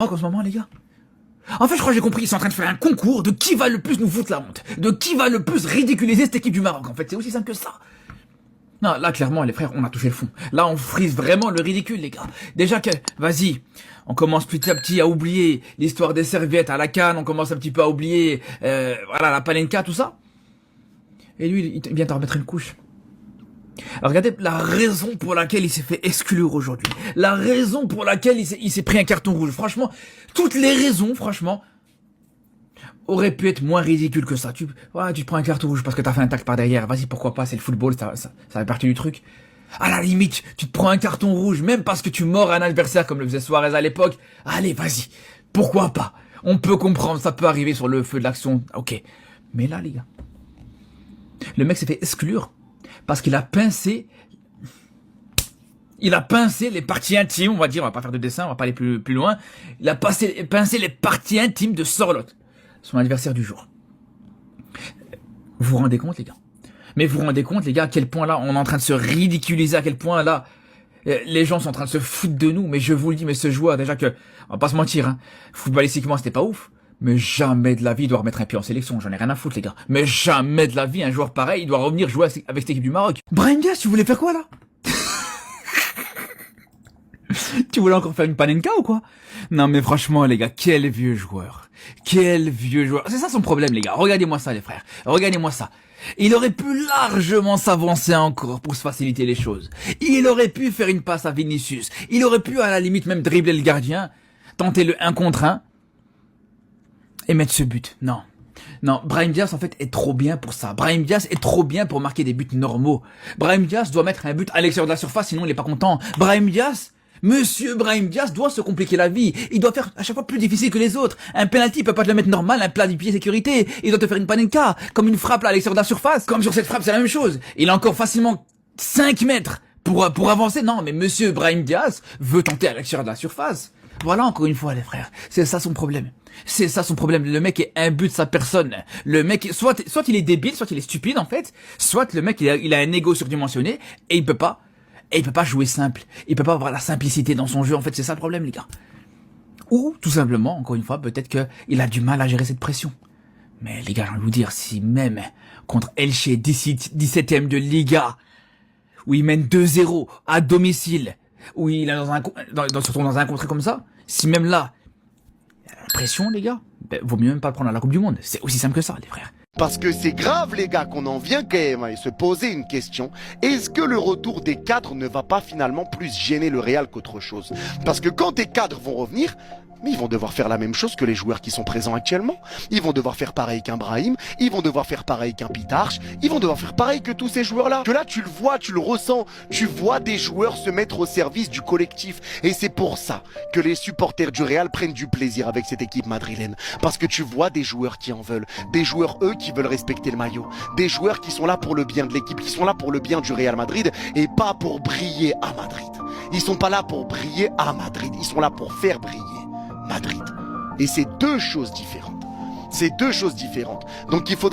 En ce moment, les gars. En fait, je crois que j'ai compris, ils sont en train de faire un concours de qui va le plus nous foutre la honte. De qui va le plus ridiculiser cette équipe du Maroc. En fait, c'est aussi simple que ça. Non, là, clairement, les frères, on a touché le fond. Là, on frise vraiment le ridicule, les gars. Déjà que, vas-y, on commence petit à petit à oublier l'histoire des serviettes à la CAN, on commence un petit peu à oublier, voilà, la Panenka, tout ça. Et lui, il vient te remettre une couche. Alors regardez la raison pour laquelle il s'est fait exclure aujourd'hui. La raison pour laquelle il s'est pris un carton rouge. Franchement, toutes les raisons, franchement, auraient pu être moins ridicules que ça. Tu te prends un carton rouge parce que t'as fait un tacle par derrière. Vas-y, pourquoi pas, c'est le football, ça fait partie du truc. À la limite, tu te prends un carton rouge, même parce que tu mords un adversaire comme le faisait Suarez à l'époque. Allez, vas-y, pourquoi pas. On peut comprendre, ça peut arriver sur le feu de l'action. Ok. Mais là, les gars, le mec s'est fait exclure parce qu'il a pincé les parties intimes, on va dire, on va pas faire de dessin, on va pas aller plus loin. Il a pincé les parties intimes de Sorloth, son adversaire du jour. Vous vous rendez compte, les gars? Mais vous vous rendez compte, les gars, à quel point là, on est en train de se ridiculiser, à quel point là, les gens sont en train de se foutre de nous. Mais je vous le dis, mais ce joueur, déjà que, on va pas se mentir, hein, footballistiquement, c'était pas ouf. Mais jamais de la vie il doit remettre un pied en sélection, j'en ai rien à foutre les gars. Mais jamais de la vie un joueur pareil il doit revenir jouer avec cette équipe du Maroc. Brahim Diaz, tu voulais faire quoi là? Tu voulais encore faire une panenka ou quoi? Non mais franchement les gars, quel vieux joueur. Quel vieux joueur. C'est ça son problème les gars, regardez-moi ça les frères. Regardez-moi ça. Il aurait pu largement s'avancer encore pour se faciliter les choses. Il aurait pu faire une passe à Vinicius. Il aurait pu à la limite même dribbler le gardien, tenter le 1 contre 1. Et mettre ce but. Non. Non, Brahim Diaz en fait est trop bien pour ça. Brahim Diaz est trop bien pour marquer des buts normaux. Brahim Diaz doit mettre un but à l'extérieur de la surface, sinon il est pas content. Monsieur Brahim Diaz doit se compliquer la vie. Il doit faire à chaque fois plus difficile que les autres. Un penalty, il peut pas te le mettre normal, un plat du pied sécurité. Il doit te faire une panenka, comme une frappe là, à l'extérieur de la surface. Comme sur cette frappe, c'est la même chose. Il a encore facilement 5 mètres pour avancer. Non, mais monsieur Brahim Diaz veut tenter à l'extérieur de la surface. Voilà encore une fois les frères, c'est ça son problème. C'est ça son problème, le mec est imbu de sa personne. Le mec, soit il est débile, soit il est stupide en fait, soit le mec il a un ego surdimensionné et il peut pas jouer simple. Il peut pas avoir la simplicité dans son jeu en fait, c'est ça le problème les gars. Ou tout simplement, encore une fois, peut-être que il a du mal à gérer cette pression. Mais les gars, j'ai envie de vous dire, si même contre Elche 17ème de Liga, où il mène 2-0 à domicile, où il est surtout dans un contrat comme ça, si même là, il y a la pression, les gars, vaut mieux même pas le prendre à la Coupe du Monde. C'est aussi simple que ça, les frères. Parce que c'est grave les gars qu'on en vient quand même à se poser une question. Est-ce que le retour des cadres ne va pas finalement plus gêner le Real qu'autre chose? Parce que quand tes cadres vont revenir, mais ils vont devoir faire la même chose que les joueurs qui sont présents actuellement. Ils vont devoir faire pareil qu'un Brahim, ils vont devoir faire pareil qu'un Pitarch, ils vont devoir faire pareil que tous ces joueurs-là. Que là, tu le vois, tu le ressens, tu vois des joueurs se mettre au service du collectif. Et c'est pour ça que les supporters du Real prennent du plaisir avec cette équipe madrilène. Parce que tu vois des joueurs qui en veulent, des joueurs, eux, qui veulent respecter le maillot, des joueurs qui sont là pour le bien de l'équipe, qui sont là pour le bien du Real Madrid et pas pour briller à Madrid. Ils sont pas là pour briller à Madrid, ils sont là pour faire briller Madrid. Et c'est deux choses différentes. C'est deux choses différentes. Donc il faudra